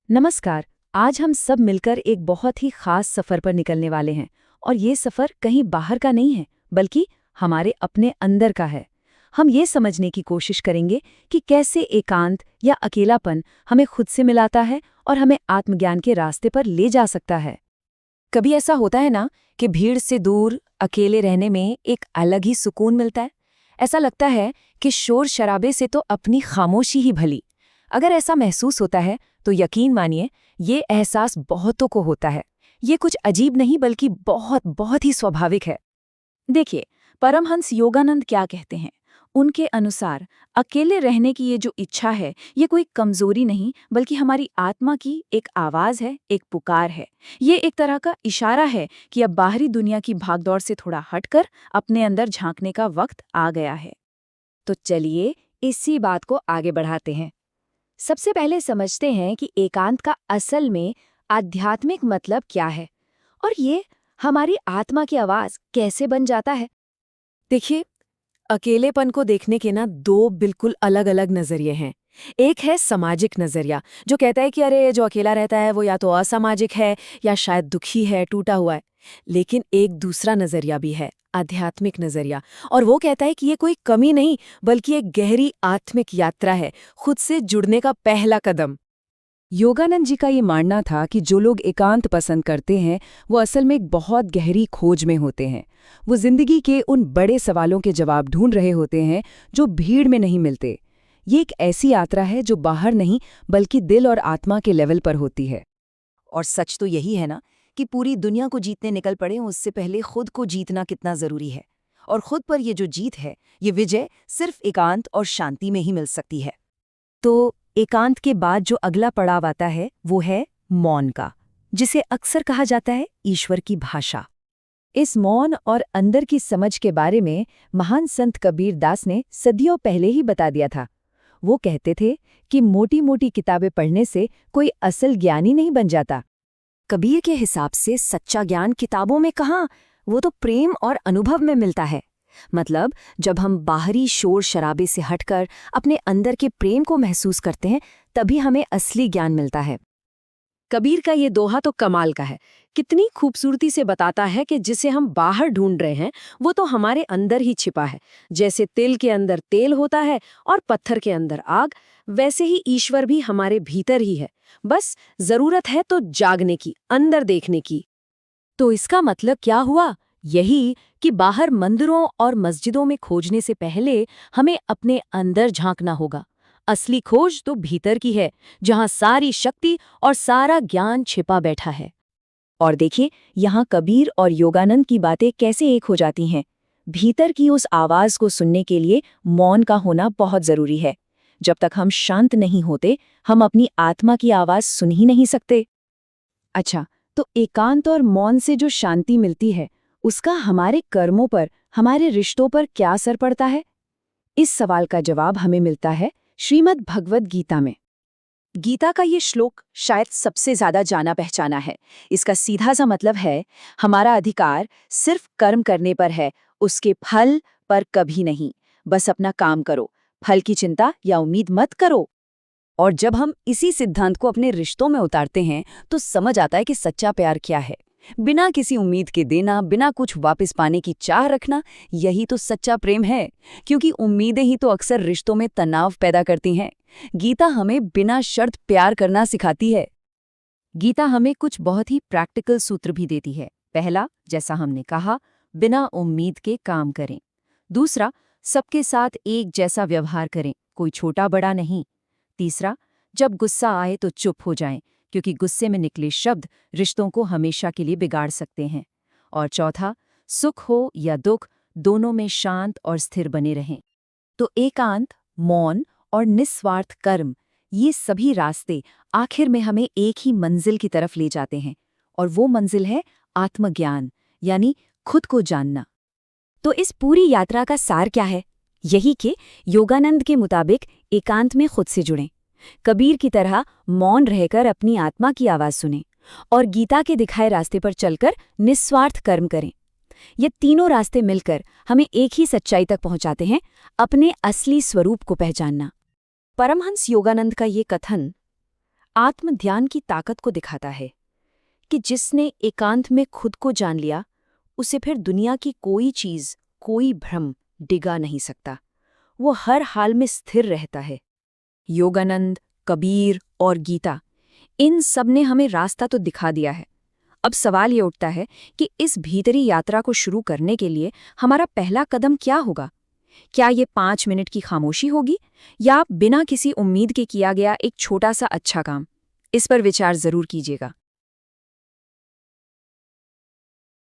नमस्कार। आज हम सब मिलकर एक बहुत ही खास सफर पर निकलने वाले हैं और ये सफर कहीं बाहर का नहीं है, बल्कि हमारे अपने अंदर का है। हम ये समझने की कोशिश करेंगे कि कैसे एकांत या अकेलापन हमें खुद से मिलाता है और हमें आत्मज्ञान के रास्ते पर ले जा सकता है। कभी ऐसा होता है ना कि भीड़ से दूर अकेले रहने में एक अलग ही सुकून मिलता है। ऐसा लगता है कि शोर शराबे से तो अपनी खामोशी ही भली। अगर ऐसा महसूस होता है तो यकीन मानिए, ये एहसास बहुतों को होता है। ये कुछ अजीब नहीं बल्कि बहुत बहुत ही स्वाभाविक है। देखिए, परमहंस योगानंद क्या कहते हैं। उनके अनुसार अकेले रहने की ये जो इच्छा है, ये कोई कमजोरी नहीं बल्कि हमारी आत्मा की एक आवाज है, एक पुकार है। ये एक तरह का इशारा है कि अब बाहरी दुनिया की भागदौड़ से थोड़ा हटकर अपने अंदर झांकने का वक्त आ गया है। तो चलिए इसी बात को आगे बढ़ाते हैं। सबसे पहले समझते हैं कि एकांत का असल में आध्यात्मिक मतलब क्या है और ये हमारी आत्मा की आवाज कैसे बन जाता है। देखिए, अकेलेपन को देखने के ना दो बिल्कुल अलग अलग नजरिए हैं। एक है सामाजिक नजरिया, जो कहता है कि अरे जो अकेला रहता है वो या तो असामाजिक है या शायद दुखी है, टूटा हुआ है। लेकिन एक दूसरा नजरिया भी है, आध्यात्मिक नजरिया, और वो कहता है कि ये कोई कमी नहीं बल्कि एक गहरी आत्मिक यात्रा है, खुद से जुड़ने का पहला कदम। योगानंद जी का ये मानना था कि जो लोग एकांत पसंद करते हैं वो असल में एक बहुत गहरी खोज में होते हैं। वो जिंदगी के उन बड़े सवालों के जवाब ढूंढ रहे होते हैं जो भीड़ में नहीं मिलते। ये एक ऐसी यात्रा है जो बाहर नहीं बल्कि दिल और आत्मा के लेवल पर होती है। और सच तो यही है ना कि पूरी दुनिया को जीतने निकल पड़े उससे पहले खुद को जीतना कितना जरूरी है। और खुद पर ये जो जीत है, ये विजय सिर्फ एकांत और शांति में ही मिल सकती है। तो एकांत के बाद जो अगला पड़ाव आता है वो है मौन का, जिसे अक्सर कहा जाता है ईश्वर की भाषा। इस मौन और अंदर की समझ के बारे में महान संत कबीर दास ने सदियों पहले ही बता दिया था। वो कहते थे कि मोटी मोटी किताबें पढ़ने से कोई असल ज्ञानी नहीं बन जाता। कबीर के हिसाब से सच्चा ज्ञान किताबों में कहाँ, वो तो प्रेम और अनुभव में मिलता है। मतलब जब हम बाहरी शोर शराबे से हटकर अपने अंदर के प्रेम को महसूस करते हैं, तभी हमें असली ज्ञान मिलता है। कबीर का ये दोहा तो कमाल का है। कितनी खूबसूरती से बताता है कि जिसे हम बाहर ढूंढ रहे हैं वो तो हमारे अंदर ही छिपा है। जैसे तिल के अंदर तेल होता है और पत्थर के अंदर आग, वैसे ही ईश्वर भी हमारे भीतर ही है। बस जरूरत है तो जागने की, अंदर देखने की। तो इसका मतलब क्या हुआ? यही कि बाहर मंदिरों और मस्जिदों में खोजने से पहले हमें अपने अंदर झांकना होगा। असली खोज तो भीतर की है, जहां सारी शक्ति और सारा ज्ञान छिपा बैठा है। और देखिए, यहाँ कबीर और योगानंद की बातें कैसे एक हो जाती हैं। भीतर की उस आवाज को सुनने के लिए मौन का होना बहुत जरूरी है। जब तक हम शांत नहीं होते, हम अपनी आत्मा की आवाज सुन ही नहीं सकते। अच्छा, तो एकांत और मौन से जो शांति मिलती है, उसका हमारे कर्मों पर, हमारे रिश्तों पर क्या असर पड़ता है? इस सवाल का जवाब हमें मिलता है श्रीमद् भगवद गीता में। गीता का ये श्लोक शायद सबसे ज्यादा जाना पहचाना है। इसका सीधा सा मतलब है, हमारा अधिकार सिर्फ कर्म करने पर है, उसके फल पर कभी नहीं। बस अपना काम करो, फल की चिंता या उम्मीद मत करो। और जब हम इसी सिद्धांत को अपने रिश्तों में उतारते हैं तो समझ आता है कि सच्चा प्यार क्या है। बिना किसी उम्मीद के देना, बिना कुछ वापस पाने की चाह रखना, यही तो सच्चा प्रेम है। क्योंकि उम्मीदें ही तो अक्सर रिश्तों में तनाव पैदा करती हैं। गीता हमें बिना शर्त प्यार करना सिखाती है। गीता हमें कुछ बहुत ही प्रैक्टिकल सूत्र भी देती है। पहला, जैसा हमने कहा, बिना उम्मीद के काम करें। दूसरा, सबके साथ एक जैसा व्यवहार करें, कोई छोटा बड़ा नहीं। तीसरा, जब गुस्सा आए तो चुप हो जाएं, क्योंकि गुस्से में निकले शब्द रिश्तों को हमेशा के लिए बिगाड़ सकते हैं। और चौथा, सुख हो या दुख, दोनों में शांत और स्थिर बने रहें। तो एकांत, मौन और निस्वार्थ कर्म, ये सभी रास्ते आखिर में हमें एक ही मंजिल की तरफ ले जाते हैं। और वो मंजिल है आत्मज्ञान, यानी खुद को जानना। तो इस पूरी यात्रा का सार क्या है? यही कि योगानंद के मुताबिक एकांत में खुद से जुड़ें, कबीर की तरह मौन रहकर अपनी आत्मा की आवाज सुनें, और गीता के दिखाए रास्ते पर चलकर निस्वार्थ कर्म करें। ये तीनों रास्ते मिलकर हमें एक ही सच्चाई तक पहुंचाते हैं, अपने असली स्वरूप को पहचानना। परमहंस योगानंद का ये कथन, आत्म ध्यान की ताकत को दिखाता है कि जिसने एकांत में खुद को जान लिया, उसे फिर दुनिया की कोई चीज, कोई भ्रम डिगा नहीं सकता। वो हर हाल में स्थिर रहता है। योगानंद, कबीर और गीता, इन सब ने हमें रास्ता तो दिखा दिया है। अब सवाल ये उठता है कि इस भीतरी यात्रा को शुरू करने के लिए हमारा पहला कदम क्या होगा? क्या ये 5 मिनट की खामोशी होगी, या बिना किसी उम्मीद के किया गया एक छोटा सा अच्छा काम? इस पर विचार जरूर कीजिएगा।